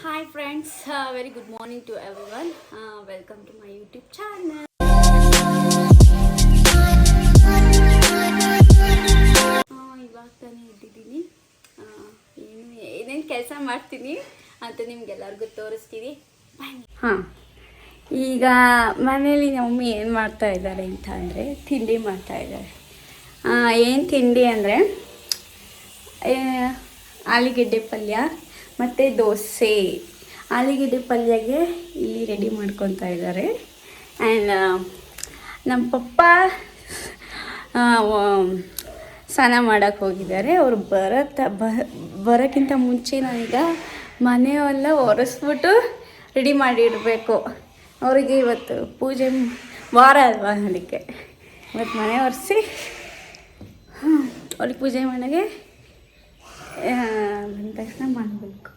Hi friends, very good morning to everyone. Welcome to my YouTube channel. ಇವಾಗ ತಾನೇ ಎದ್ದಿದ್ದೀನಿ. ಏನೇನು ಕೆಲಸ ಮಾಡ್ತೀನಿ ಅಂತ ನಿಮ್ಗೆಲ್ಲರಿಗೂ ತೋರಿಸ್ತೀನಿ ಬನ್ನಿ. ಈಗ ಮನೇಲಿ ಮಮ್ಮಿ ಏನು ಮಾಡ್ತಾ ಇದ್ದಾರೆ ಅಂತ ಅಂದರೆ ತಿಂಡಿ ಮಾಡ್ತಾ ಇದ್ದಾರೆ. ಏನು ತಿಂಡಿ ಅಂದರೆ ಆಲೂಗೆಡ್ಡೆ ಪಲ್ಯ ಮತ್ತು ದೋಸೆ. ಆಲೂಗೆಡ್ಡೆ ಪಲ್ಯಗೆ ಇಲ್ಲಿ ರೆಡಿ ಮಾಡ್ಕೊತಾ ಇದ್ದಾರೆ. ಆ್ಯಂಡ್ ನಮ್ಮ ಪಪ್ಪ ಸ್ನಾನ ಮಾಡೋಕ್ಕೆ ಹೋಗಿದ್ದಾರೆ. ಅವರು ಬರೋಕ್ಕಿಂತ ಮುಂಚೆ ನಾನೀಗ ಮನೆಯೆಲ್ಲ ಒರೆಸ್ಬಿಟ್ಟು ರೆಡಿ ಮಾಡಿಡಬೇಕು. ಅವರಿಗೆ ಇವತ್ತು ಪೂಜೆ ವಾರ ಅಲ್ವಾ, ಅದಕ್ಕೆ ಇವತ್ತು ಮನೆ ಒರೆಸಿ ಅವ್ರಿಗೆ ಪೂಜೆ ಮಾಡೋಕ್ಕೆ ಬಂದ ತಕ್ಷಣ ಮಾಡಬೇಕು.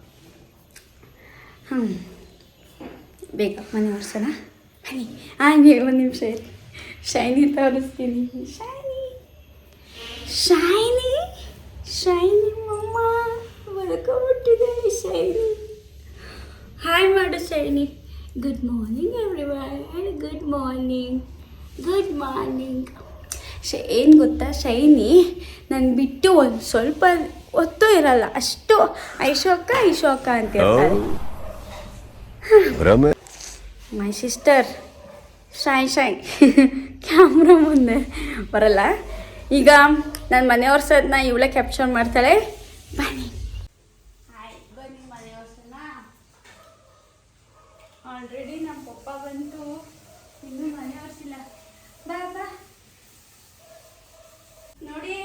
ಬೇಗ ಮನೆ ಒರೆಸೋಣ ಬನ್ನಿ. ಹಾಗೆ ಒಂದು ನಿಮಿಷ ಶೈನಿ ತೋರಿಸ್ತೀನಿ. ಶೈನಿ ಶೈನಿ ಮಮ್ಮ ಬಳ್ಕೊಬಿಟ್ಟಿದ್ದಾನೆ. ಶೈನಿ ಹಾಯ್ ಮಾಡು shiny. Good morning everyone. Good morning good morning. ಏನು ಗೊತ್ತಾ, ಶೈನಿ ನಾನು ಬಿಟ್ಟು ಒಂದು ಸ್ವಲ್ಪ ಹೊತ್ತು ಇರಲ್ಲ, ಅಷ್ಟು ಐಶೋಕ ಅಂತ ಹೇಳ್ತಾರೆ. ಮೈ ಸಿಸ್ಟರ್ ಶೈ ಕ್ಯಾಮ್ರಾ ಮುಂದೆ ಬರಲ್ಲ. ಈಗ ನಾನು ಮನೆ ಒರ್ಸೋದನ್ನ ಇವಳೇ ಕ್ಯಾಪ್ಚರ್ ಮಾಡ್ತಾಳೆ. ಬನ್ನಿ ಬನ್ನಿ ಮನೆ ಒರ್ಸೋಣ. ಆಲ್ರೆಡಿ ನಮ್ಮ ಪಪ್ಪ ಬಂತು, ಇನ್ನೂ ಮನೆ ಒರ್ಸಿಲ್ಲ. ಬಾ ನೋಡಿ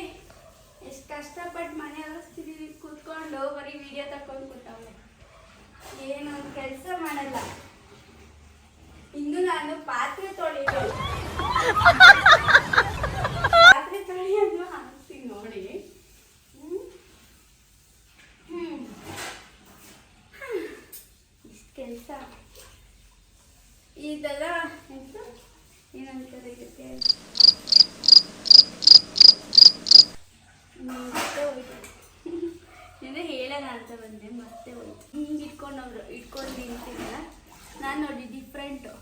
ಎಷ್ಟು ಕಷ್ಟಪಟ್ಟು ಮನೆ ಒರೆಸ್ತಿದ್ದೀವಿ ಕೂತ್ಕೊಂಡು. ಬರೀ ವಿಡಿಯೋ ತಕೊಂಡು ಕೂತವ್ರೆ, ಏನು ಕೆಲಸ ಮಾಡಲ್ಲ. ಇನ್ನು ನಾನು ಪಾತ್ರೆ ತೊಳೆಯೋದು ಹಾಕ್ತೀನಿ ನೋಡಿ. ಇಷ್ಟು ಕೆಲಸ ಇದೆಲ್ಲ ಏನಂತಾರೆ ಇದಕ್ಕೆ, ಮತ್ತೆ ಹೋಯ್ತು. ನಿನ್ನೆ ಹೇಳೋಣ ಅಂತ ಬಂದೆ, ಮತ್ತೆ ಹೋಯ್ತು. ಹಿಂಗೆ ಇಟ್ಕೊಂಡು ನಿಂತಿಲ್ಲ ನಾನು. ನೋಡಿ ಡಿಫ್ರೆಂಟು,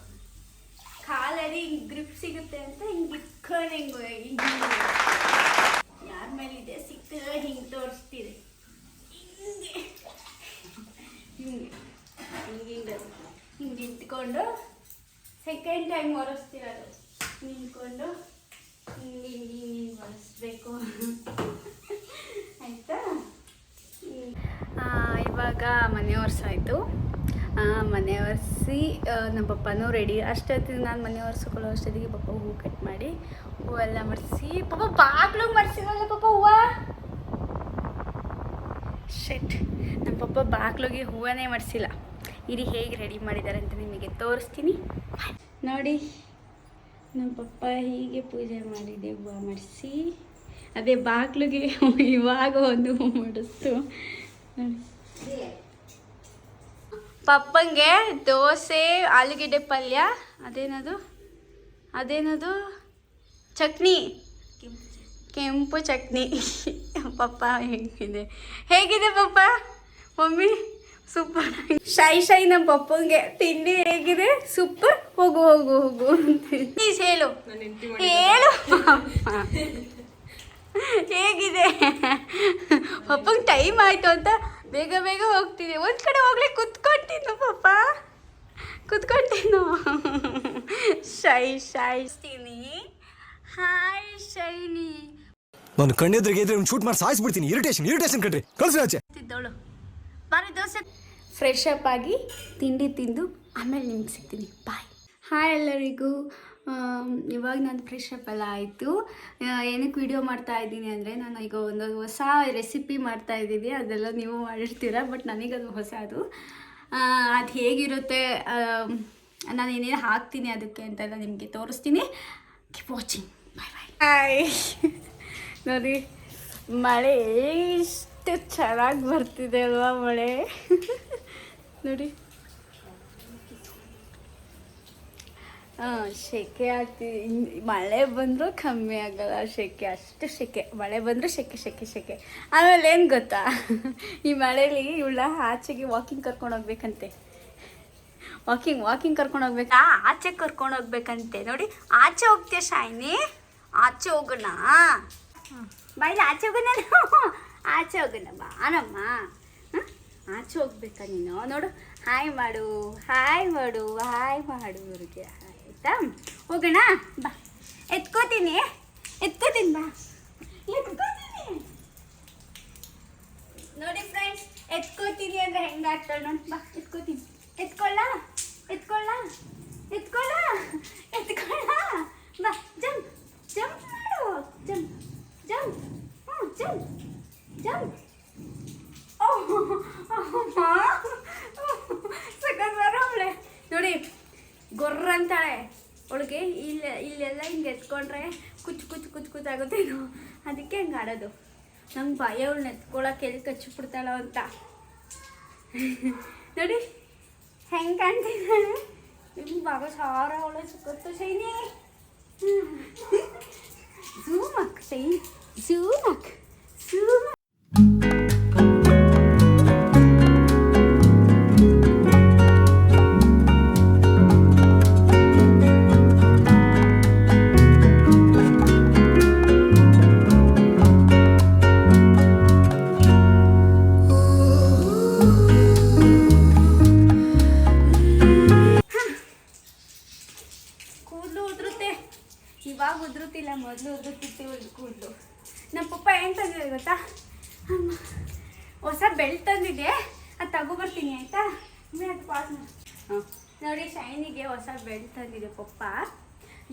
ಕಾಲಲ್ಲಿ ಹಿಂಗೆ ಗ್ರಿಪ್ ಸಿಗುತ್ತೆ ಅಂತ ಹಿಂಗೆ ಇಟ್ಕೊಂಡು ಹಿಂಗೆ ಯಾರ ಮೇಲಿದೆ ಸಿಕ್ಕಿದ್ರೆ ಹಿಂಗೆ ತೋರಿಸ್ತೀರಿ. ಹಿಂಗೆ ಹಿಂಗೆ ಹಿಂಗೆ ಹಿಂಗೆ ಇಟ್ಕೊಂಡು ಸೆಕೆಂಡ್ ಟೈಮ್ ಒರೆಸ್ತಿರೋದು. ನಿಂತ್ಕೊಂಡು ಹಿಂಗೆ ಹಿಂಗೆ ಹಿಂಗೆ ಒರೆಸ್ಬೇಕು ಆಯಿತಾ. ಇವಾಗ ಮನೆ ಒರೆಸಾಯಿತು. ಮನೆ ಒರೆಸಿ ನಮ್ಮ ಪಪ್ಪನೂ ರೆಡಿ. ಅಷ್ಟೊತ್ತಿಗೆ ನಾನು ಮನೆ ಒರೆಸ್ಕೊಳ್ಳೋ ಅಷ್ಟೊತ್ತಿಗೆ ಪಪ್ಪ ಹೂವು ಕಟ್ ಮಾಡಿ ಹೂವೆಲ್ಲ ಮರೆಸಿ, ಪಪ್ಪ ಬಾಗ್ಲು ಮರೆಸಿರಲ್ಲ ಪಪ್ಪ ಹೂವು. ಶೆಟ್, ನಮ್ಮ ಪಪ್ಪ ಬಾಗ್ಲಿಗೆ ಹೂವನ್ನೇ ಮರೆಸಿಲ್ಲ. ಇರಿ ಹೇಗೆ ರೆಡಿ ಮಾಡಿದ್ದಾರೆ ಅಂತ ನಿಮಗೆ ತೋರಿಸ್ತೀನಿ ನೋಡಿ. ನಮ್ಮ ಪಪ್ಪ ಹೀಗೆ ಪೂಜೆ ಮಾಡಿದೆ, ಹೂವು ಮರೆಸಿ. ಅದೇ ಬಾಗ್ಲಿಗೆ ಇವಾಗ ಒಂದು ಹೂ ಮಾಡಿಸ್ತು ನೋಡಿ. ಪಪ್ಪಂಗೆ ದೋಸೆ, ಆಲೂಗೆಡ್ಡೆ ಪಲ್ಯ, ಅದೇನದು ಚಟ್ನಿ, ಕೆಂಪು ಚಟ್ನಿ. ಪಪ್ಪ ಹೇಗಿದೆ ಪಪ್ಪ? Mummy super. ಶೈ ನಮ್ಮ ಪಪ್ಪಂಗೆ ತಿಂಡಿ ಹೇಗಿದೆ? ಸೂಪರ್. ಹೋಗು ಪ್ಲೀಸ್ ಹೇಳು ಪಪ್ಪ ಹೇಗಿದೆ. ಪಪ್ಪಂಗೆ ಟೈಮ್ ಆಯಿತು ಅಂತ ಬೇಗ ಹೋಗ್ತೀನಿ. ಒಂದು ಕಡೆ ಹೋಗ್ಲಿ ಕುತ್ಕೊಳ್ತೀನಿ ಪಪ್ಪ, ಕುತ್ಕೊಳ್ತೀನೋ. ಶೈಸ್ತೀನಿ. Hi shiny. ನಾನು ಕಣ್ಣೆದ್ರಿಗೆ ಇದ್ರೆ ಒಂದು ಶೂಟ್ ಮಾಡಿ ಸಾಯಿಸ್ಬಿಡ್ತೀನಿ. ಇರಿಟೇಷನ್ ಕಣ್ರಿ, ಕಳ್ಸಿ ಆಚೆ. ತಿದ್ದವಳು ಬಾರಿ ದೋಸೆ. ಫ್ರೆಶ್ ಅಪ್ ಆಗಿ ತಿಂಡಿ ತಿಂದು ಆಮೇಲೆ ನಿಮ್ಗೆ ಸಿಗ್ತೀನಿ. ಬಾಯ್. ಹಾಯ್ ಎಲ್ಲರಿಗೂ. ಇವಾಗ ನಾನು ಫ್ರೆಶ್ ಅಪ್ ಎಲ್ಲ ಆಯಿತು. ಏನಕ್ಕೆ ವಿಡಿಯೋ ಮಾಡ್ತಾ ಇದ್ದೀನಿ ಅಂದರೆ, ನಾನು ಈಗ ಒಂದು ಹೊಸ ರೆಸಿಪಿ ಮಾಡ್ತಾಯಿದ್ದೀನಿ. ಅದೆಲ್ಲ ನೀವು ಮಾಡಿರ್ತೀರ, ಬಟ್ ನನಗದು ಹೊಸದು. ಅದು ಹೇಗಿರುತ್ತೆ, ನಾನು ಏನೇನು ಹಾಕ್ತೀನಿ ಅದಕ್ಕೆ ಅಂತೆಲ್ಲ ನಿಮಗೆ ತೋರಿಸ್ತೀನಿ. Keep watching. ಬಾಯ್. ಹಾಯ್ ನೋಡಿ, ಮಳೆ ಎಷ್ಟು ಚೆನ್ನಾಗಿ ಬರ್ತಿದೆ ಅಲ್ವಾ ಮಳೆ. ನೋಡಿ ಸೆಕೆ ಆಗ್ತಿದೆ. ಮಳೆ ಬಂದರೂ ಕಮ್ಮಿ ಆಗಲ್ಲ ಸೆಕೆ, ಅಷ್ಟು ಸೆಕೆ. ಮಳೆ ಬಂದರೂ ಸೆಕೆ ಸೆಕೆ ಸೆಕೆ. ಆಮೇಲೆ ಏನು ಗೊತ್ತಾ, ಈ ಮಳೇಲಿ ಇವಳ ಆಚೆಗೆ ವಾಕಿಂಗ್ ಕರ್ಕೊಂಡು ಹೋಗ್ಬೇಕಂತೆ. ವಾಕಿಂಗ್ ಕರ್ಕೊಂಡು ಹೋಗ್ಬೇಕಾ, ಆಚೆ ಕರ್ಕೊಂಡು ಹೋಗ್ಬೇಕಂತೆ. ನೋಡಿ, ಆಚೆ ಹೋಗ್ತೀಯ ಶೈನಿ? ಆಚೆ ಹೋಗೋಣ ಬಾಯಿ, ಆಚೆ ಹೋಗೋಣ. ಆಚೆ ಹೋಗೋಣ ಬಾನಮ್ಮ. ಆಚೆ ಹೋಗ್ಬೇಕಾ ನೀನು? ನೋಡು, ಹಾಯ್ ಮಾಡು ಅವ್ರಿಗೆ. ಆಯಿತಾ, ಹೋಗೋಣ ಬಾ. ಎತ್ಕೋತೀನಿ ಬಾ, ಎತ್ಕೋತೀನಿ. ನೋಡಿ ಫ್ರೆಂಡ್ಸ್, ಎತ್ಕೋತೀನಿ ಅಂದರೆ ಹೆಂಗಾಗ್ತಾಳೆ ನೋಡಿ. ಬಾ, ಎತ್ಕೊಳ್ಳ ಬಾ. ಜಂಪ್ ಮಾಡು, ಜಂಪ್. ಅವಳೆ ನೋಡಿ, ಗೊರ್ರ ಅಂತಾಳೆ. ಅವಳಿಗೆ ಇಲ್ಲೆಲ್ಲ ಹಿಂಗೆ ಎತ್ಕೊಂಡ್ರೆ ಕುಚ್ಚು ಆಗುತ್ತೇನೋ, ಅದಕ್ಕೆ ಹಂಗೆ ಆಡೋದು. ನಂಗೆ ಭಯ ಅವಳನ್ನ ಎತ್ಕೊಳಕ್ಕೆ ಎಲ್ಲಿ ಕಚ್ಚಿಬಿಡ್ತಾಳೋ ಅಂತ. ನೋಡಿ ಹೆಂಗೆ ಕಾಣ್ತಿದ್ದಾಳೆ. ನಿಮ್ಗೆ ಬಾಬಾ ಸಾರ ಅವಳೆ ಸುತ್ತ ಶೈನಿ. ಝೂಮಕ್ ಶೈನಿ, ಝೂಮಕ್. ಇವಾಗ ಉದುರುತ್ತಿಲ್ಲ, ಮೊದಲು ಉದುರುತ್ತಿತ್ತು ಒಂದು ಕೂದಲು. ನಮ್ಮ ಪಪ್ಪ ಏನು ತಂದಿದೆ ಗೊತ್ತಾ, ಹೊಸ ಬೆಲ್ಟ್ ತಂದಿದೆ, ಅದು ತಗೋಬರ್ತೀನಿ ಆಯಿತಾ. ಅದು ಪಾಸ್ ನೋಡಿ, ಶೈನಿಗೆ ಹೊಸ ಬೆಲ್ಟ್ ತಂದಿದೆ ಪಪ್ಪ.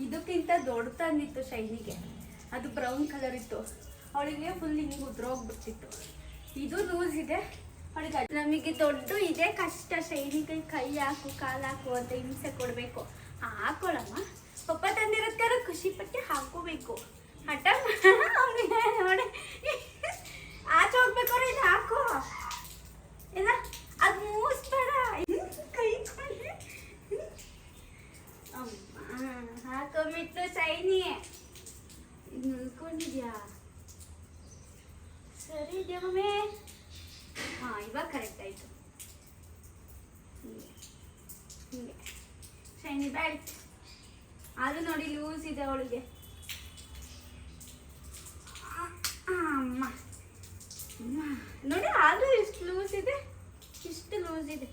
ಇದಕ್ಕಿಂತ ದೊಡ್ಡ ತಂದಿತ್ತು ಶೈನಿಗೆ, ಅದು ಬ್ರೌನ್ ಕಲರ್ ಇತ್ತು. ಅವಳಿಗೆ ಫುಲ್ ಹಿಂಗೆ ಉದುರೋಗ್ಬಿಡ್ತಿತ್ತು. ಇದು ಲೂಸ್ ಇದೆ ಅವಳಿಗೆ. ನಮಗೆ ದೊಡ್ಡ ಇದೆ ಕಷ್ಟ. ಶೈನಿಗೆ ಕೈ ಹಾಕು ಕಾಲು ಹಾಕು ಅಂತ ಹಿಂಸೆ ಕೊಡಬೇಕು. ಹಾಕೊಳ್ಳಮ್ಮ, ಪಪ್ಪ ತಂದಿರೋದ್ಕಾರ ಖುಷಿ ಪಟ್ಟು ಹಾಕೋಬೇಕು. ಹಠ ನೋಡಿ, ಆಚೆ ಹೋಗ್ಬೇಕಾದ್ರೆ ಇದು ಹಾಕೋ. ಇಲ್ಲ, ಅದು ಮೂಸ್ಬೇಡ, ಕೈ ಹಾಕೊಂಬಿಟ್ಟು ಶೈನಿ. ಇದು ನಿಲ್ಕೊಂಡಿದ್ಯಾ? ಸರಿ ಇದೆಯಾ ಮಮ್ಮಿ? ಹಾಂ, ಇವಾಗ ಕರೆಕ್ಟ್ ಆಯಿತು. ಹಿಂಗೆ ಶೈನಿ ಬೆಲ್ಟ್. ಅದು ನೋಡಿ ಲೂಸ್ ಇದೆ ಅವಳಿಗೆ. ಅಮ್ಮ ನೋಡಿ, ಅದು ಇಷ್ಟು ಲೂಸ್ ಇದೆ.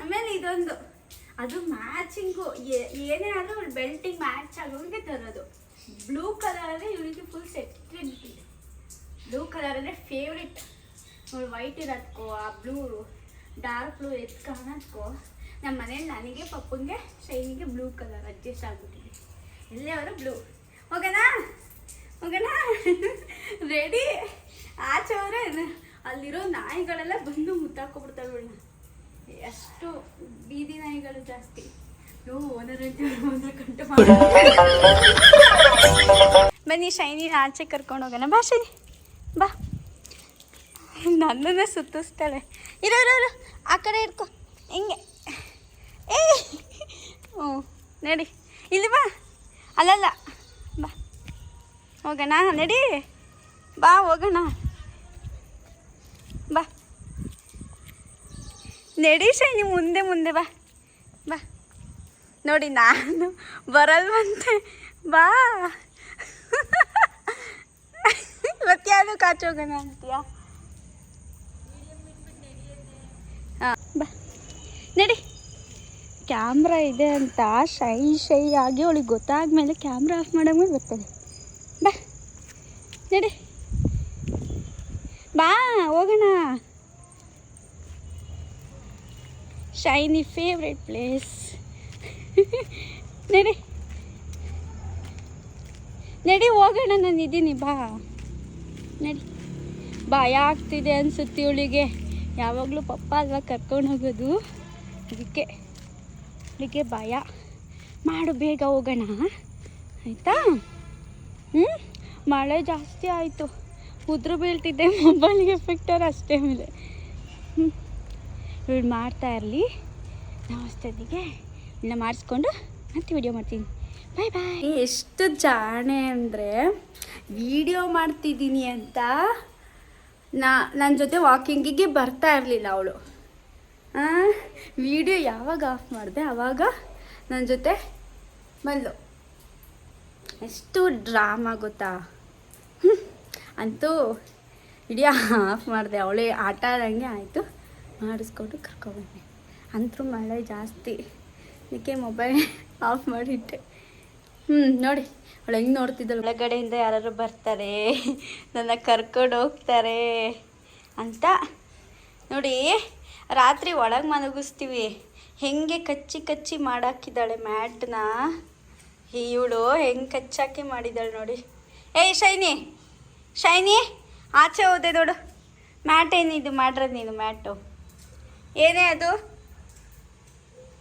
ಆಮೇಲೆ ಇದೊಂದು, ಅದು ಮ್ಯಾಚಿಂಗು. ಏನೇ ಆದರೂ ಅವಳು ಬೆಲ್ಟಿಗೆ ಮ್ಯಾಚ್ ಆಗೋರಿಗೆ ತರೋದು. ಬ್ಲೂ ಕಲರಲ್ಲಿ ಇವಳಿಗೆ ಫುಲ್ ಸೆಟ್ ಇದೆ. ಬ್ಲೂ ಕಲರ್ ಅಂದರೆ ಫೇವ್ರೆಟ್. ಅವಳು ವೈಟ್ ಇರೋದಕ್ಕೋ, ಆ ಬ್ಲೂ ಡಾರ್ಕ್ ಬ್ಲೂ ಎತ್ತು ಕಾಣೋದಕ್ಕೋ, ನಮ್ಮ ಮನೇಲಿ ನನಗೆ ಪಪ್ಪಂಗೆ ಶೈನಿಗೆ ಬ್ಲೂ ಕಲರ್ ಅಡ್ಜಸ್ಟ್ ಆಗ್ಬಿಟ್ಟಿದೆ. ಎಲ್ಲೇ ಅವರು ಬ್ಲೂ. ಹೋಗೋಣ ರೆಡಿ. ಆಚೆ ಅವರೇ ಅಲ್ಲಿರೋ ನಾಯಿಗಳೆಲ್ಲ ಬಂದು ಮುತ್ತಾಕೊಬಿಡ್ತಾವೆ. ಎಷ್ಟು ಬೀದಿ ನಾಯಿಗಳು ಜಾಸ್ತಿ. ಓನರ್ ಗಂಟೆ ಬನ್ನಿ, ಶೈನಿನ ಆಚೆ ಕರ್ಕೊಂಡು ಹೋಗೋಣ. ಬಾ ಶೈನಿ, ಬಾ. ನನ್ನನ್ನು ಸುತ್ತಿಸ್ತಾಳೆ. ಇರೋರು ಆ ಕಡೆ ಇರ್ಕೊ, ಹಿಂಗೆ. ನಡಿ, ಇಲ್ಲಿ ಬಾ. ಅಲ್ಲಲ್ಲ, ಬಾ ಹೋಗೋಣ. ನಡಿ, ಬಾ ಹೋಗೋಣ. ಬಾ ನಡಿ ಶೈನಿ, ಮುಂದೆ ಬಾ. ನೋಡಿ, ನಾನು ಬರಲ್ವಂತೆ. ಬಾ, ಇವತ್ತ್ಯಾವುದು ಕಾಚೋಗೋಣ ಅಂತೀಯ? ಹಾಂ, ಬಾ ನಡಿ. ಕ್ಯಾಮ್ರಾ ಇದೆ ಅಂತ ಶೈ ಆಗಿ ಅವಳಿಗೆ ಗೊತ್ತಾದ್ಮೇಲೆ ಕ್ಯಾಮ್ರಾ ಆಫ್ ಮಾಡೋದ್ಮೇಲೆ ಬರ್ತದೆ. ಬಾ ನಡಿ, ಬಾ ಹೋಗೋಣ. Shiny favourite place. ನಡಿ ಹೋಗೋಣ, ನಾನು ಇದ್ದೀನಿ. ಬಾ ನಡಿ. ಭಯ ಆಗ್ತಿದೆ ಅನಿಸುತ್ತೆ ಇವಳಿಗೆ. ಯಾವಾಗಲೂ ಪಪ್ಪ ಅಲ್ವಾ ಕರ್ಕೊಂಡು ಹೋಗೋದು, ಅದಕ್ಕೆ ಭಯ. ಮಾಡು, ಬೇಗ ಹೋಗೋಣ ಆಯಿತಾ? ಮಳೆ ಜಾಸ್ತಿ ಆಯಿತು, ಉದುರು ಬೀಳ್ತಿದ್ದೆ. ಮೊಬೈಲ್ಗೆ ಎಫೆಕ್ಟರ್ ಅಷ್ಟೇ ಮೇಲೆ. ಇವಳು ಮಾಡ್ತಾ ಇರಲಿ, ನಾವು ಅಷ್ಟೊತ್ತಿಗೆ ಇನ್ನು ಮಾಡಿಸ್ಕೊಂಡು ಮತ್ತೆ ವಿಡಿಯೋ ಮಾಡ್ತೀನಿ. ಬಾಯ್ ಬಾಯ್. ಎಷ್ಟು ಜಾಣೆ ಅಂದರೆ ವಿಡಿಯೋ ಮಾಡ್ತಿದ್ದೀನಿ ಅಂತ ನನ್ನ ಜೊತೆ ವಾಕಿಂಗಿಗೆ ಬರ್ತಾ ಇರಲಿಲ್ಲ ಅವಳು. ವಿಡಿಯೋ ಯಾವಾಗ ಆಫ್ ಮಾಡಿದೆ ಆವಾಗ ನನ್ನ ಜೊತೆ ಬಂದು ಎಷ್ಟು ಡ್ರಾಮಾ ಗೊತ್ತಾ. ಅಂತೂ ವಿಡಿಯೋ ಆಫ್ ಮಾಡಿದೆ, ಅವಳೇ ಆಟ ಆಡಂಗೆ ಆಯಿತು, ಮಾಡಿಸ್ಕೊಂಡು ಕರ್ಕೊಬಂದೆ. ಅಂತೂ ಮಳೆ ಜಾಸ್ತಿ, ಅದಕ್ಕೆ ಮೊಬೈಲ್ ಆಫ್ ಮಾಡಿಟ್ಟೆ. ನೋಡಿ ಅವಳು ಹೆಂಗೆ ನೋಡ್ತಿದ್ದಳು. ಒಳಗಡೆಯಿಂದ ಯಾರು ಬರ್ತಾರೆ, ನನ್ನ ಕರ್ಕೊಂಡು ಹೋಗ್ತಾರೆ ಅಂತ ನೋಡಿ. ರಾತ್ರಿ ಒಳಗೆ ಮಲಗಿಸ್ತೀವಿ, ಹೆಂಗೆ ಕಚ್ಚಿ ಕಚ್ಚಿ ಮಾಡಾಕಿದ್ದಾಳೆ ಮ್ಯಾಟ್ನ. ಇವಳು ಹೆಂಗೆ ಕಚ್ಚಾಕಿ ಮಾಡಿದ್ದಾಳೆ ನೋಡಿ. ಏಯ್ ಶೈನಿ, ಶೈನಿ ಆಚೆ ಹೋದೆ ನೋಡು. ಮ್ಯಾಟ್ ಏನಿದು ಮಾಡಿರೋದು ನೀನು? ಮ್ಯಾಟು ಏನೇ ಅದು?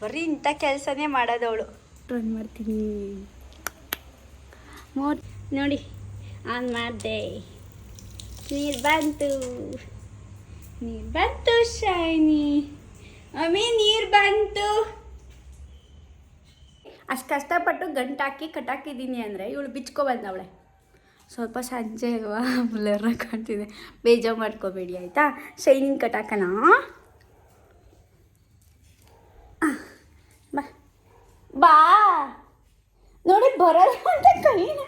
ಬರೀ ಇಂಥ ಕೆಲಸನೇ ಮಾಡೋದವಳು. ರನ್ ಮಾಡ್ತೀನಿ ನೋಡಿ. ಆನ್ ಮಾಡಿದೆ, ನೀರು ಬಂತು, ನೀರು ಬಂತು ಶೈನಿ. ಅಮ್ಮಿ ನೀರು ಬಂತು. ಅಷ್ಟು ಕಷ್ಟಪಟ್ಟು ಗಂಟಾಕಿ ಕಟ್ಟಾಕಿದ್ದೀನಿ ಅಂದರೆ ಇವಳು ಬಿಚ್ಕೊಬಂದವಳೆ. ಸ್ವಲ್ಪ ಸಂಜೆ ಅಲ್ವಾ, ಬ್ಲರ್ ಕಾಣ್ತಿದೆ, ಬೇಜಾರು ಮಾಡ್ಕೋಬೇಡಿ ಆಯಿತಾ. ಶೈನಿಂಗ್ ಕಟ್ಟಾಕಣ. ಬಾ ಬಾ ನೋಡಿ, ಬರಲ್ಲ ಅಂತ ಕೈನ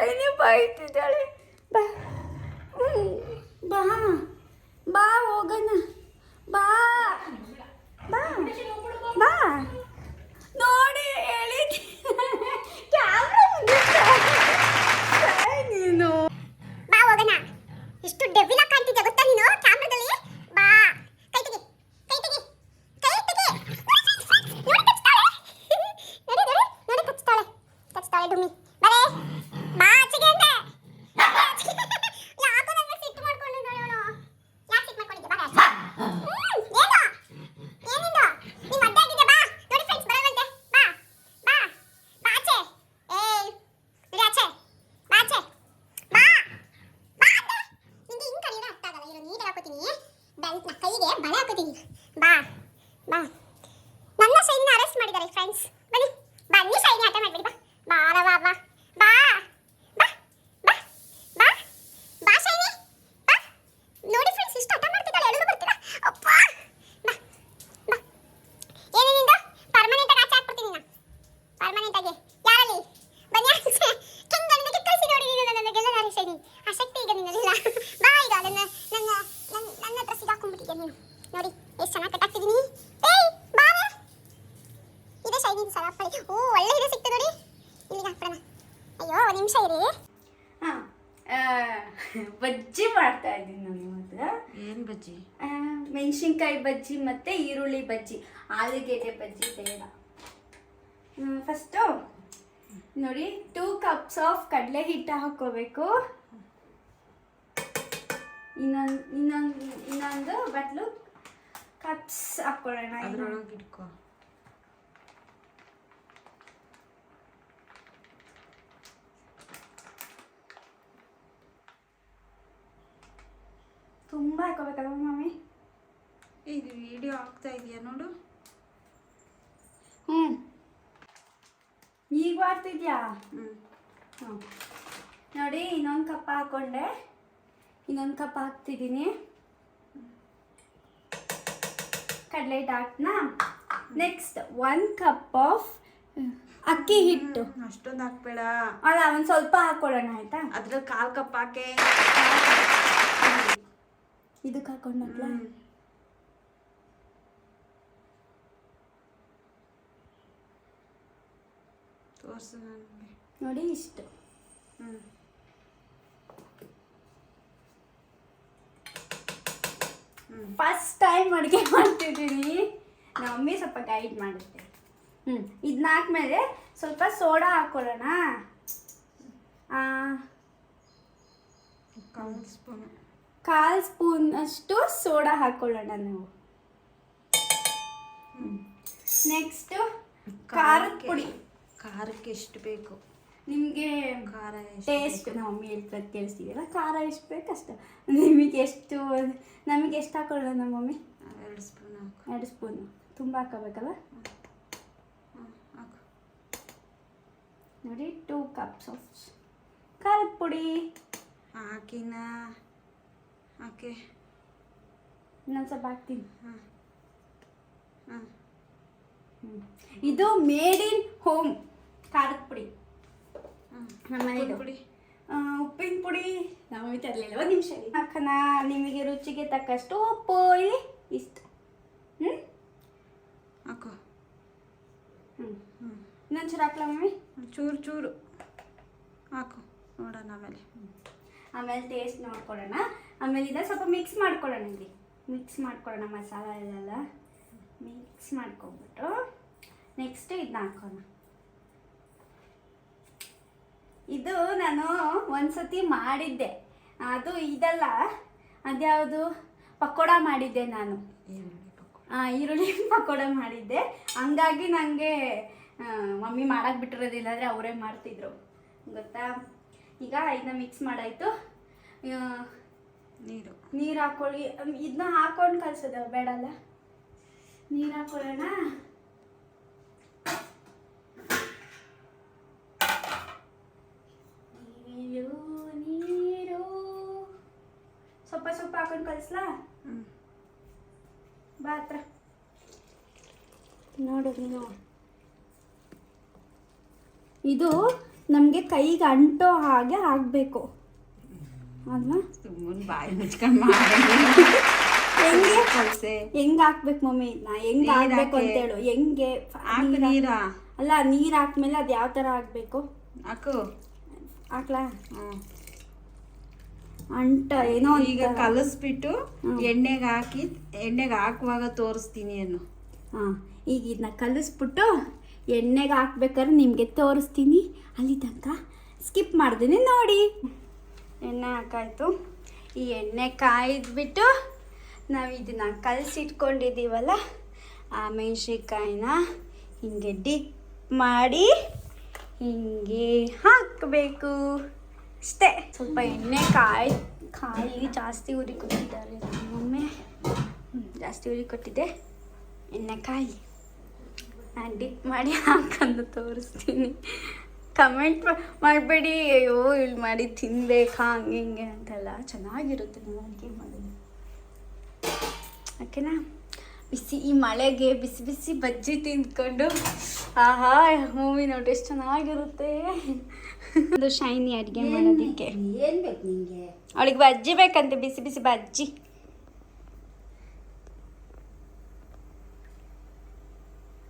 ಶೈನಿ ಬಾಯ್ತಿದ್ದಾಳೆ. ಬಾ ಬಾ ಬಾ ಹೋಗೋಣ, ಬಾ ಬಾ ಬಾ. ನೋಡಿ ಹೇಳಿದ್ದೆ ಕ್ಯಾಮ್ರಾ ನೀನು. ಬಾ ಹೋಗೋಣ. ಎಷ್ಟು ಡೆವಿಲ್ ಆಗಿ ಕಾಣ್ತಿದ್ಯಾ ಗೊತ್ತಾ ನೀನು ಕ್ಯಾಮ್ರಾದಲ್ಲಿ. ಬಾ ಕೈ ತೆಗಿ, ಕೈ ತೆಗಿ, ಕೈ ತೆಗಿ. ನೋಡಿ ಕಚ್ತಾಳೆ, ನೋಡಿ ನೋಡಿ ನೋಡಿ ಕಚ್ತಾಳೆ, ಕಚ್ತಾಳೆ ಡುಮ್ಮಿ. ಬರೇ ಬಾ ಆಚೆಗೆ ಅಂದೆ. ಯಾಕೋ ನನ್ನ ಸಿಟ್ಟು ಮಾಡ್ಕೊಂಡಿದ್ದಾಳೆ ಅವಳು. ಯಾಕೆ ಸಿಟ್ಟು ಮಾಡ್ಕೊಂಡಿದ್ದೆ? ಬಾ ಆಚೆ. ಏನು ಏನಿಂದು ನೀನು ಅಡ್ಡ ಆಗಿದ್ದೆ. ಬಾ ನೋಡಿ ಫ್ರೆಂಡ್ಸ್ ಬರಲ್ವಂತೆ. ಬಾ ಬಾ ಬಾ ಆಚೆ. ಏಯ್ ನೋಡಿ ಆಚೆ, ಬಾ ಆಚೆ, ಬಾ ಬಾ ಅಂದೆ. ನಿಂಗೆ ಹಿಂಗೆ ಕರೆಯೋದು ಅರ್ಥ ಆಗಲ್ಲ. ಇರೋ ನೀರು ಹಾಕೋತೀನಿ, ಬೆಲ್ಟ್ನ ಕೈಗೆ ಬಳೆ ಹಾಕೋತೀನಿ. ಬಾ ಬಾ. ನನ್ನ ಶೈನಿನ ಅರೆಸ್ಟ್ ಮಾಡಿದ್ದಾರೆ ಫ್ರೆಂಡ್ಸ್. ಬನ್ನಿ ಬನ್ನಿ ಶೈನಿ ಆಟ ಮಾಡ್ಬಿಡಿ. ಬಾ ಬಾ ಬಾ ಬಾ ಬಾ ಬಾ ಬಾ ಬಾ ಬಾ ಶೈನಿ ಬಾ. ನೋಡಿ ಫ್ರೆಂಡ್ಸ್ ಇಷ್ಟು ಆಟ ಮಾಡ್ತಿದ್ದಾಳೆ, ಎಲ್ಲರೂ ಬರ್ತೀರಾ? ಅಪ್ಪ ಬಾ ಬಾ. ಏನೇನಿಂದ ಪರ್ಮನೆಂಟ್ ಆಗಿ ಆಚೆ ಹಾಕ್ಬಿಡ್ತೀನಿ ನಾನು. ಪರ್ಮನೆಂಟ್ ಆಗಿ ಯಾರಲ್ಲಿ? ಬನ್ನಿ ಆಚೆ. ಕೆಂಗಣ್ಣಿಗೆ ಕಳಿಸಿ ನೋಡಿ ನೀನು ನನ್ನ ಗೆಲ್ಲದಾರಿ ಶೈನಿ. ಆ ಶಕ್ತಿ ಈಗ ನಿನ್ನಲ್ಲಿಲ್ಲ. ಬಾ ಈಗ ನನ್ನ ನನ್ನ ನನ್ನ ಹತ್ರ ಸಿಗಾಕೊಂಡ್ಬಿಟ್ಟಿದ್ಯಾ ನೀನು. ನೋಡಿ ಎಷ್ಟು ಚೆನ್ನಾಗಿ ಕಟ್ಟಾಕ್ತಿದ್ದೀನಿ. ಏಯ್ ಬಾರೆ. ಇದೆ ಶೈನಿ ಸರಾಫರಿ. ಓ ಒಳ್ಳೆ ಇದೆ ಸಿಕ್ತು ನೋಡಿ. ಇಲ್ಲಿಗೆ ಹಾಕ್ಬಿಡೋಣ. ಅಯ್ಯೋ ಒಂದು ನಿಮಿಷ ಇರಿ. ಹಾಂ, ಬಜ್ಜಿ ಮಾಡ್ತಾ ಇದ್ದೀನಿ ನಾನು ಇವತ್ತು. ಏನು ಬಜ್ಜಿ? ಮೆಣಸಿನ್ಕಾಯಿ ಬಜ್ಜಿ ಮತ್ತು ಈರುಳ್ಳಿ ಬಜ್ಜಿ. ಆಲೂಗೆಡ್ಡೆ ಬಜ್ಜಿ ಬೇಡ. ಫಸ್ಟು ನೋಡಿ 2 cups ಆಫ್ ಕಡಲೆ ಹಿಟ್ಟು ಹಾಕ್ಕೋಬೇಕು. ಇನ್ನೊಂದು ಬಟ್ಲು ಕಪ್ಸ್ ಹಾಕ್ಕೊಳ್ಳೋಣ. ಅದ್ರೊಳಗೆ ಇಟ್ಕೋ. ತುಂಬ ಹಾಕೋಬೇಕಲ್ವ ಮಮ್ಮಿ? ಇದು ವಿಡಿಯೋ ಆಗ್ತಾ ಇದೆಯಾ ನೋಡು. ಈಗ ಮಾಡ್ತಿದ್ಯಾ? ಹ್ಞೂ ನೋಡಿ ಇನ್ನೊಂದು ಕಪ್ ಹಾಕ್ಕೊಂಡೆ, ಇನ್ನೊಂದು ಕಪ್ ಹಾಕ್ತಿದ್ದೀನಿ. ಕಡಲೆ ಹಿಟ್ಟು ಹಾಕ್ನಾ. ನೆಕ್ಸ್ಟ್ 1 cup ಆಫ್ ಅಕ್ಕಿ ಹಿಟ್ಟು. ಅಷ್ಟೊಂದು ಹಾಕ್ಬೇಡ. ಅಲ್ಲ, ಒಂದು ಸ್ವಲ್ಪ ಹಾಕ್ಕೊಳ್ಳೋಣ ಆಯಿತಾ? ಅದ್ರಲ್ಲಿ 1/4 cup ಹಾಕೆ. ಇದಕ್ಕೆ ಹಾಕೊಂಡಲ್ಲ. ತೋರಿಸು ನನಗೆ. ನೋಡಿ ಇಷ್ಟು. ಫಸ್ಟ್ ಟೈಮ್ ಅಡುಗೆ ಮಾಡ್ತಿದ್ದೀನಿ. ನಮ್ಮ ಮಮ್ಮಿ ಸ್ವಲ್ಪ ಗೈಡ್ ಮಾಡುತ್ತೆ. ಇದನ್ನ ಹಾಕ್ಮೇಲೆ ಸ್ವಲ್ಪ ಸೋಡಾ ಹಾಕ್ಕೊಳ್ಳೋಣ. 1/4 ಸ್ಪೂನ್ ಅಷ್ಟು ಸೋಡಾ ಹಾಕ್ಕೊಳ್ಳೋಣ ನಾವು. ನೆಕ್ಸ್ಟು ಖಾರದ ಪುಡಿ. ಖಾರಕ್ಕೆ ಎಷ್ಟು ಬೇಕು ನಿಮಗೆ? ಖಾರ ಟೇಸ್ಟ್ ನಮ್ಮ ಮಮ್ಮಿ ಹೇಳ್ತಾರೆ ಕೇಳಿಸ್ತೀವಲ್ಲ, ಖಾರ ಎಷ್ಟು ಬೇಕು ಅಷ್ಟು. ನಮಗೆ ಎಷ್ಟು ಹಾಕೊಳ್ಳೋಣ ನಮ್ಮ ಮಮ್ಮಿ? 2 ಸ್ಪೂನ್ ಹಾಕು. 2 ಸ್ಪೂನು. ತುಂಬ ಹಾಕೋಬೇಕಲ್ಲ? ನೋಡಿ 2 cups ಆಫ್ ಖಾರದ ಪುಡಿ. ಹಾಕಿನ ಹಾಕಿ ಇನ್ನೊಂದು ಸ್ವಲ್ಪ ಹಾಕ್ತೀನಿ. ಹಾಂ ಹಾಂ ಇದು ಮೇಡ್ ಇನ್ ಹೋಮ್ ಖಾರದ ಪುಡಿ. ನಮ್ಮ ಮನೆದು. ಪುಡಿ ಉಪ್ಪಿನ ಪುಡಿ ನಾವು ತರಲಿಲ್ಲ. ಒಂದು ನಿಮಿಷ ಹಾಕೋಣ. ನಿಮಗೆ ರುಚಿಗೆ ತಕ್ಕಷ್ಟು ಉಪ್ಪು ಇಲ್ಲಿ ಇಷ್ಟು. ಹಾಕೋ. ಇನ್ನೊಂಚೂರು ಹಾಕ್ಲಾ ಮಮ್ಮಿ? ಚೂರು ಚೂರು ಹಾಕು ನೋಡೋಣ ಆಮೇಲೆ. ಆಮೇಲೆ ಟೇಸ್ಟ್ ನೋಡ್ಕೊಳ್ಳೋಣ. ಆಮೇಲೆ ಇದನ್ನು ಸ್ವಲ್ಪ ಮಿಕ್ಸ್ ಮಾಡ್ಕೊಳ್ಳೋಣ. ಇಲ್ಲಿ ಮಿಕ್ಸ್ ಮಾಡ್ಕೊಳ್ಳೋಣ ಮಸಾಲ ಎಲ್ಲ ಮಿಕ್ಸ್ ಮಾಡ್ಕೊಂಬಿಟ್ಟು ನೆಕ್ಸ್ಟ್ ಇದನ್ನ ಹಾಕೋಣ. ಇದು ನಾನು ಒಂದ್ಸತಿ ಮಾಡಿದ್ದೆ. ಅದು ಇದಲ್ಲ, ಅದ್ಯಾವುದು ಪಕೋಡ ಮಾಡಿದ್ದೆ ನಾನು. ಈರುಳ್ಳಿ ಪಕೋಡ ಮಾಡಿದ್ದೆ. ಹಂಗಾಗಿ ನನಗೆ ಮಮ್ಮಿ ಮಾಡಕ್ಕೆ ಬಿಟ್ಟಿರೋದಿಲ್ಲ, ಅಂದರೆ ಅವರೇ ಮಾಡ್ತಿದ್ರು ಗೊತ್ತಾ. ಈಗ ಇದನ್ನ ಮಿಕ್ಸ್ ಮಾಡಾಯಿತು. ನೀರು ಹಾಕೊಳ್ಳಿ. ಇದನ್ನ ಹಾಕೊಂಡು ಕಲಿಸೋದ ಬೇಡಲ್ಲ. ನೀರು ಹಾಕೊಳ್ಳೋಣ. ನೀರು ಸ್ವಲ್ಪ ಸ್ವಲ್ಪ ಹಾಕೊಂಡು ಕಲಿಸ್ಲಾ? ಬಾ ಹತ್ರ ನೋಡು ನೀನು. ಇದು ನಮಗೆ ಕೈಗೆ ಅಂಟೋ ಹಾಗೆ ಆಗಬೇಕು. ಅದನ್ನ ಸುಮ್ಮನೆ ಬಾಯಿ ಮುಚ್ಕೊಂಡು ಹೆಂಗೆ ಹಾಕ್ಬೇಕು ಮಮ್ಮಿ? ಇದನ್ನ ಹೆಂಗೆ ಹಾಕ್ಬೇಕು ಅಂತೇಳು. ಹೆಂಗೆ ನೀರಾ? ಅಲ್ಲ, ನೀರು ಹಾಕ್ಮೇಲೆ ಅದು ಯಾವ ಥರ ಹಾಕ್ಬೇಕು? ಹಾಕು. ಹಾಕ್ಲಾ? ಅಂಟ ಏನೋ ಈಗ ಕಲಸ್ಬಿಟ್ಟು ಎಣ್ಣೆಗೆ ಹಾಕುವಾಗ ತೋರಿಸ್ತೀನಿ ಅನ್ನು. ಹಾಂ, ಈಗ ಇದನ್ನ ಕಲಿಸ್ಬಿಟ್ಟು ಎಣ್ಣೆಗೆ ಹಾಕ್ಬೇಕಾದ್ರೆ ನಿಮಗೆ ತೋರಿಸ್ತೀನಿ. ಅಲ್ಲಿ ತನಕ ಸ್ಕಿಪ್ ಮಾಡ್ತೀನಿ ನೋಡಿ. ಎಣ್ಣೆ ಹಾಕಾಯ್ತು. ಈ ಎಣ್ಣೆ ಕಾಯ್ದುಬಿಟ್ಟು ನಾವು ಇದನ್ನು ಕಲಸಿಟ್ಕೊಂಡಿದ್ದೀವಲ್ಲ ಆ ಮೆಣಸಿನ್ಕಾಯಿನ ಹಿಂಗೆ ಡಿಪ್ ಮಾಡಿ ಹಿಂಗೆ ಹಾಕಬೇಕು ಅಷ್ಟೇ. ಸ್ವಲ್ಪ ಎಣ್ಣೆ ಕಾಯಿ ಜಾಸ್ತಿ ಉರಿ ಕೊಟ್ಟಿದ್ದಾರೆ ನಮ್ಮೊಮ್ಮೆ. ಜಾಸ್ತಿ ಉರಿ ಕೊಟ್ಟಿದ್ದೆ. ಎಣ್ಣೆ ಕಾಯಿ ನಾನು ಡಿಪ್ ಮಾಡಿ ಹಾಕೊಂಡು ತೋರಿಸ್ತೀನಿ. ಕಮೆಂಟ್ ಮಾಡಬೇಡಿ, ಅಯ್ಯೋ ಇಲ್ಲಿ ಮಾಡಿ ತಿನ್ಬೇಕಾ ಹಂಗೆ ಹಿಂಗೆ ಅಂತೆಲ್ಲ. ಚೆನ್ನಾಗಿರುತ್ತೆ ನೀವು ಅಡುಗೆ ಮಾಡೋದು, ಓಕೆನಾ? ಬಿಸಿ ಈ ಮಳೆಗೆ ಬಿಸಿ ಬಿಸಿ ಬಜ್ಜಿ ತಿಂದ್ಕೊಂಡು ಆಹಾ ಮೂವಿ ನೋಡಿ ಎಷ್ಟು ಚೆನ್ನಾಗಿರುತ್ತೆ. ಅದು ಶೈನಿ ಅಡುಗೆ ಮಾಡೋದಕ್ಕೆ. ಏನು ಬೇಕು ನಿಮಗೆ? ಅವಳಿಗೆ ಬಜ್ಜಿ ಬೇಕಂತೆ, ಬಿಸಿ ಬಿಸಿ ಬಜ್ಜಿ.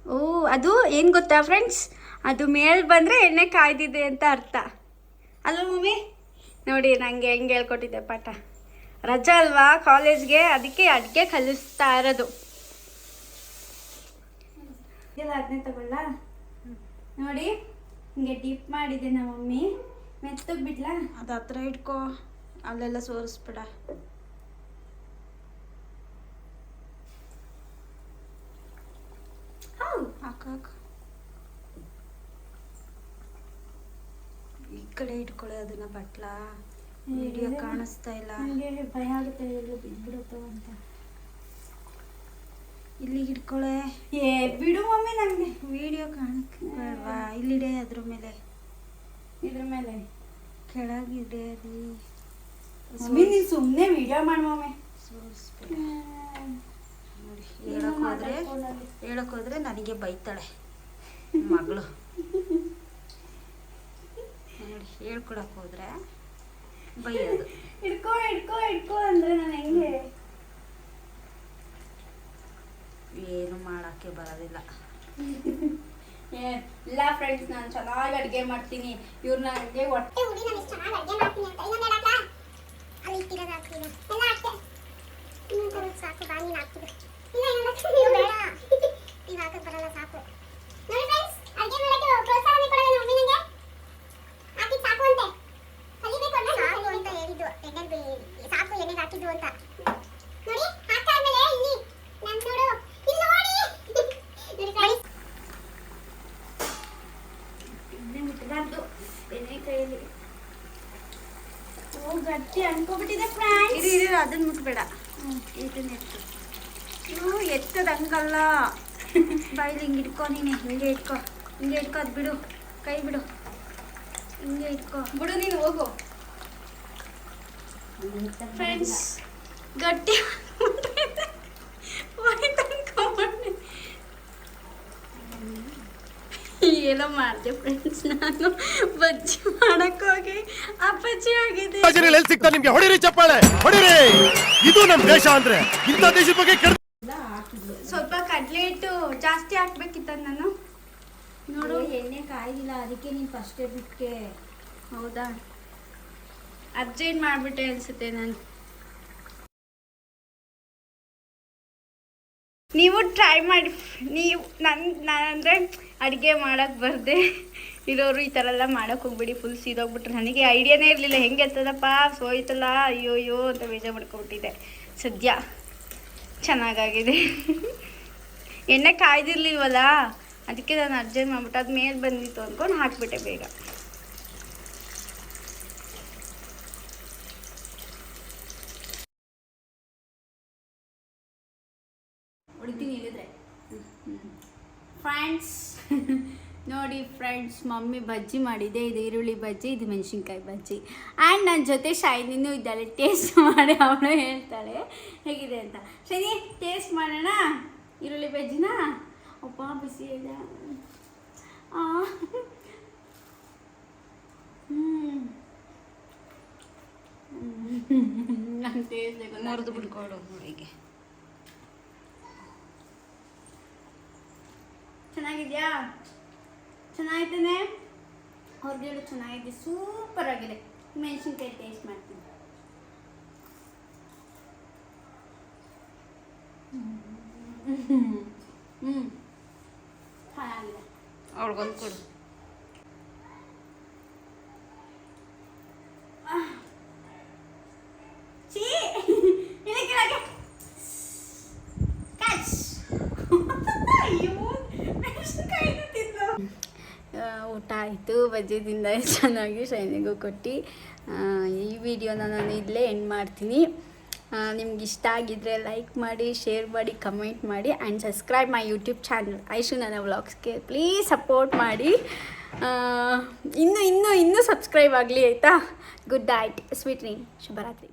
ಓ, ಅದು ಏನು ಗೊತ್ತಾ ಫ್ರೆಂಡ್ಸ್, ಅದು ಮೇಲೆ ಬಂದರೆ ಎಣ್ಣೆ ಕಾಯ್ದಿದೆ ಅಂತ ಅರ್ಥ ಅಲ್ವ ಮಮ್ಮಿ? ನೋಡಿ ನನಗೆ ಹೆಂಗೆ ಹೇಳ್ಕೊಟ್ಟಿದ್ದೆ ಪಾಠ. ರಜಾ ಅಲ್ವಾ ಕಾಲೇಜ್ಗೆ, ಅದಕ್ಕೆ ಅಡುಗೆ ಕಲಿಸ್ತಾ ಇರೋದು. ಅದನ್ನೇ ತಗೊಳ್ಳ ನೋಡಿ. ಹಿಂಗೆ ಡಿಪ್ ಮಾಡಿದೆ ನಮ್ಮ ಮಮ್ಮಿ. ಮೆತ್ತಗೆ ಬಿಡ್ಲಾ? ಅದು ಹತ್ರ ಇಟ್ಕೋ, ಅಲ್ಲೆಲ್ಲ ಸೋರಿಸ್ಬೇಡ. ಹಾಕು. ಈ ಕಡೆ ಇಟ್ಕೊಳ್ಳಿ ಅದನ್ನ ಬಟ್ಲ. ವಿಡಿಯೋ ಕಾಣಿಸ್ತಾ ಇಲ್ಲ. ನನಗೆ ಭಯ ಆಗುತ್ತೆ ಎಲ್ಲೋ ಬಿದ್ಬಿಡುತ್ತೋ ಅಂತ. ಇಲ್ಲಿ ಹಿಡ್ಕೊಳೆ. ಏ ಬಿಡು ಮಮ್ಮಿ, ನನಗೆ ವಿಡಿಯೋ ಕಾಣಲ್ವಾ? ಇಲ್ಲಿಡೆ, ಅದ್ರ ಮೇಲೆ, ಇದ್ರ ಮೇಲೆ ಕೆಳಗಿದೆ. ಮಮ್ಮಿ ನೀನು ಸುಮ್ಮನೆ ವಿಡಿಯೋ ಮಾಡಿ ಮಮ್ಮಿ. ನೋಡಿ, ಹೇಳಕ್ ಹೋದ್ರೆ ನನಗೆ ಬೈತಾಳೆ ಮಗಳು. ನೋಡಿ, ಹೇಳ್ಕೊಡಕ್ ಹೋದ್ರೆ ಬೈಯೋದು. ಹಿಡ್ಕೊ ಹಿಡ್ಕೊ ಹಿಡ್ಕೊ ಅಂದ್ರೆ ನಾನು ಹೆಂಗೆ? ಏನು ಮಾಡಕ್ಕೆ ಬರೋದಿಲ್ಲ. ಇಲ್ಲ ಫ್ರೆಂಡ್ಸ್, ನಾನು ಚೆನ್ನಾಗಿ ಅಡುಗೆ ಮಾಡ್ತೀನಿ. ಇವ್ರು ನನಗೆ ಹೊಟ್ಟೆ ಉಡಿ ನಾನು ಎಷ್ಟು ಚೆನ್ನಾಗಿ ಅಡುಗೆ ಮಾಡ್ತೀನಿ ಅಂತ. ಇನ್ನೊಂದು ಹೇಳಕ್ಕ, ಅಲ್ಲಿ ಇಟ್ಟಿರೋದು ಹಾಕ್ತೀನಿ ಎಲ್ಲ ಅಷ್ಟೇ. ಇನ್ನೊಂದು ಸಾಕು, ಬಾ ನೀನು ಹಾಕ್ತಿದ್ರು. ಇಲ್ಲ ಇನ್ನೊಂದು ಬೇಡ, ನೀವು ಹಾಕಕ್ಕೆ ಬರಲ್ಲ, ಸಾಕು. ನೋಡಿ ಫ್ರೆಂಡ್ಸ್, ಅಡುಗೆ ಮಾಡೋಕ್ಕೆ ಪ್ರೋತ್ಸಾಹನೇ ಕೊಡೋದು ನಮ್ಮ ಮಮ್ಮಿ. ನನಗೆ ಹಾಕಿದ್ದು ಸಾಕು ಅಂತೆ, ಕಲಿಬೇಕು ಅಂತ ಸಾಕು ಅಂತ ಹೇಳಿದ್ದು. ಎಣ್ಣೆ ಸಾಕು ಎಣ್ಣೆಗೆ ಹಾಕಿದ್ದು ಅಂತ. ನೋಡಿ ಹಾಕಾದ್ಮೇಲೆ ಇಲ್ಲಿ ನಾನು ನೋಡು, ಇಲ್ಲಿ ನೋಡಿ. ನೋಡಿ ಫ್ರೆಂಡ್ಸ್, ಇದನ್ನೇ ಮುಟ್ಟಬಾರ್ದು ಎಣ್ಣೆ ಕೈಯಲ್ಲಿ. ಓ ಗಟ್ಟಿ ಅನ್ಕೋಬಿಟ್ಟಿದೆ ಫ್ರೆಂಡ್ಸ್. ಇರು, ಅದನ್ನ ಮುಟ್ಬೇಡ. ಇದನ್ನ ಎತ್ತದ ಹಂಗಲ್ಲ. ಬಾಯಿಲಿ ಹಿಂಗೆ ಇಟ್ಕೊ, ನೀನೆ ಹಿಂಗೆ ಇಟ್ಕೊ ಅದು ಬಿಡು, ಕೈ ಬಿಡು. ಹಿಂಗೆ ಇಟ್ಕೋ. ಬಿಡು ನೀನು ಹೋಗು. ಫ್ರೆಂಡ್ಸ್ ಗಟ್ಟಿ ಏನೋ ಮಾಡಿದೆ ಫ್ರೆಂಡ್ಸ್, ನಾನು ಬಜ್ಜಿ ಮಾಡಕ್ಕೋಗಿ ಅಪ್ಪಚ್ಚಿ ಆಗಿದೆ. ಎಲ್ಲಿ ಸಿಗ್ತಾ ನಿಮ್ಗೆ? ಹೊಡಿರಿ ಚಪ್ಪಾಳೆ, ಹೊಡಿರಿ. ಇದು ನಮ್ ದೇಶ ಅಂದ್ರೆ ಇಂಥ ದೇಶದ ಬಗ್ಗೆ ಸ್ವಲ್ಪ ಕಡಲೆ ಹಿಟ್ಟು ಜಾಸ್ತಿ ಹಾಕ್ಬೇಕಿತ್ತ ನಾನು. ನೋಡು ಎಣ್ಣೆ ಕಾಯಿಲ್ಲ, ಅದಕ್ಕೆ ನೀನು ಫಸ್ಟೇ ಬಿಟ್ಟೆ. ಹೌದಾ, ಅರ್ಜೆಂಟ್ ಮಾಡಿಬಿಟ್ಟೆ ಅನ್ಸುತ್ತೆ ನಾನು. ನೀವು ಟ್ರೈ ಮಾಡಿ. ನೀವು ನಾನಂದರೆ ಅಡುಗೆ ಮಾಡೋಕ್ಕೆ ಬರದೆ ಇರೋರು ಈ ಥರ ಎಲ್ಲ ಮಾಡೋಕ್ಕೆ ಹೋಗ್ಬಿಡಿ. ಫುಲ್ ಸೀದೋಗ್ಬಿಟ್ರೆ ನನಗೆ ಐಡಿಯಾನೇ ಇರಲಿಲ್ಲ ಹೆಂಗೆ ಎತ್ತದಪ್ಪ ಸೋಯ್ತಲ್ಲ ಅಯ್ಯೋ ಅಂತ ಬೇಜಾರು ಮಾಡ್ಕೊಬಿಟ್ಟಿದ್ದೆ. ಸದ್ಯ ಚೆನ್ನಾಗಾಗಿದೆ. ಎಣ್ಣೆ ಕಾಯ್ದಿರ್ಲಿಲ್ವಲ್ಲ, ಅದಕ್ಕೆ ನಾನು ಅರ್ಜೆಂಟ್ ಮಾಡಿಬಿಟ್ಟು ಅದು ಮೇಲೆ ಬಂದಿತ್ತು ಅಂದ್ಕೊಂಡು ಹಾಕಿಬಿಟ್ಟೆ ಬೇಗ. ಹೊಡಿತೀನಿ ಹೇಳಿದ್ರೆ ಫ್ರೆಂಡ್ಸ್. ನೋಡಿ ಫ್ರೆಂಡ್ಸ್, ಮಮ್ಮಿ ಬಜ್ಜಿ ಮಾಡಿದೆ. ಇದು ಈರುಳ್ಳಿ ಬಜ್ಜಿ, ಇದು ಮೆಣಸಿನ್ಕಾಯಿ ಬಜ್ಜಿ. ಆ್ಯಂಡ್ ನನ್ನ ಜೊತೆ ಶೈನಿನೂ ಇದ್ದಾಳೆ. ಟೇಸ್ಟ್ ಮಾಡಿ ಅವಳು ಹೇಳ್ತಾಳೆ ಹೇಗಿದೆ ಅಂತ. ಶೈನಿ ಟೇಸ್ಟ್ ಮಾಡೋಣ ಈರುಳ್ಳಿ ಬಜ್ಜಿನ. ಅಪ್ಪ ಬಿಸಿ ಇದೆ. ನಾನು ಟೇಸ್ಟ್ ಮುರಿದು ಬಿಡ್ಕೊಡು ಹುಡುಗಿಗೆ. ಚೆನ್ನಾಗಿದ್ಯಾ? ಚೆನ್ನಾಗಿದ್ದಾನೆ. ಅವ್ರಿಗೆ ಹೇಳು ಚೆನ್ನಾಗಿದೆ, ಸೂಪರ್ ಆಗಿದೆ. ಮೆಣಸಿನ್ಕಾಯಿ ಟೇಸ್ಟ್ ಮಾಡ್ತೀನಿ. ಚೆನ್ನಾಗಿದೆ. ಅವ್ಳಿಗೊಂದು ಕೊಡು. ಛೀ, ಇಲ್ಲ ಕೆಳಗೆ ಕ್ಯಾಚ್. ಅಯ್ಯೋ, ಮೆಣಸಿನ್ಕಾಯಿನೂ ತಿಂದು. ಊಟ ಆಯಿತು, ಬಜ್ಜಿ ತಿಂದ ಚೆನ್ನಾಗಿ ಶೈನಿಗೂ ಕೊಟ್ಟು. ಈ ವಿಡಿಯೋನ ನಾನು ಇಲ್ಲೇ ಎಂಡ್ ಮಾಡ್ತೀನಿ. ನಿಮ್ಗೆ ಇಷ್ಟ ಆಗಿದ್ದರೆ ಲೈಕ್ ಮಾಡಿ, ಶೇರ್ ಮಾಡಿ, ಕಮೆಂಟ್ ಮಾಡಿ and subscribe my YouTube channel Aishu ನನ್ನ ವ್ಲಾಗ್ಸ್ಗೆ ಪ್ಲೀಸ್ ಸಪೋರ್ಟ್ ಮಾಡಿ. ಇನ್ನೂ ಸಬ್ಸ್ಕ್ರೈಬ್ ಆಗಲಿ ಆಯಿತಾ. ಗುಡ್ ನೈಟ್, ಸ್ವೀಟ್ ಡ್ರೀಮ್, ಶುಭರಾತ್ರಿ.